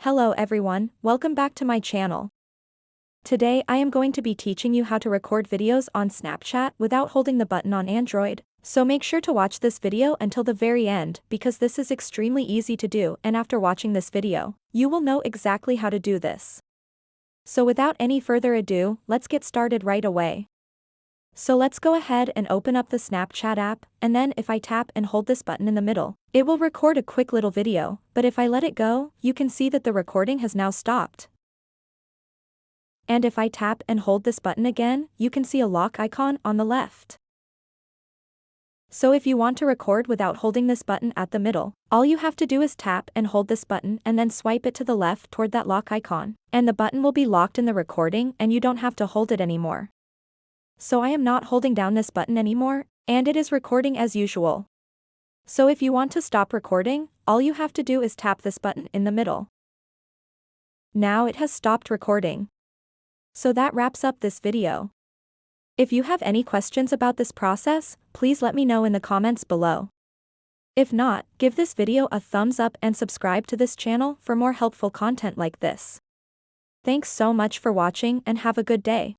Hello everyone, welcome back to my channel. Today I am going to be teaching you how to record videos on Snapchat without holding the button on Android. So make sure to watch this video until the very end because this is extremely easy to do, and after watching this video, you will know exactly how to do this. So without any further ado, let's get started right away. So let's go ahead and open up the Snapchat app, and then if I tap and hold this button in the middle, it will record a quick little video, but if I let it go, you can see that the recording has now stopped. And if I tap and hold this button again, you can see a lock icon on the left. So if you want to record without holding this button at the middle, all you have to do is tap and hold this button and then swipe it to the left toward that lock icon, and the button will be locked in the recording and you don't have to hold it anymore. So I am not holding down this button anymore, and it is recording as usual. So if you want to stop recording, all you have to do is tap this button in the middle. Now it has stopped recording. So that wraps up this video. If you have any questions about this process, please let me know in the comments below. If not, give this video a thumbs up and subscribe to this channel for more helpful content like this. Thanks so much for watching and have a good day.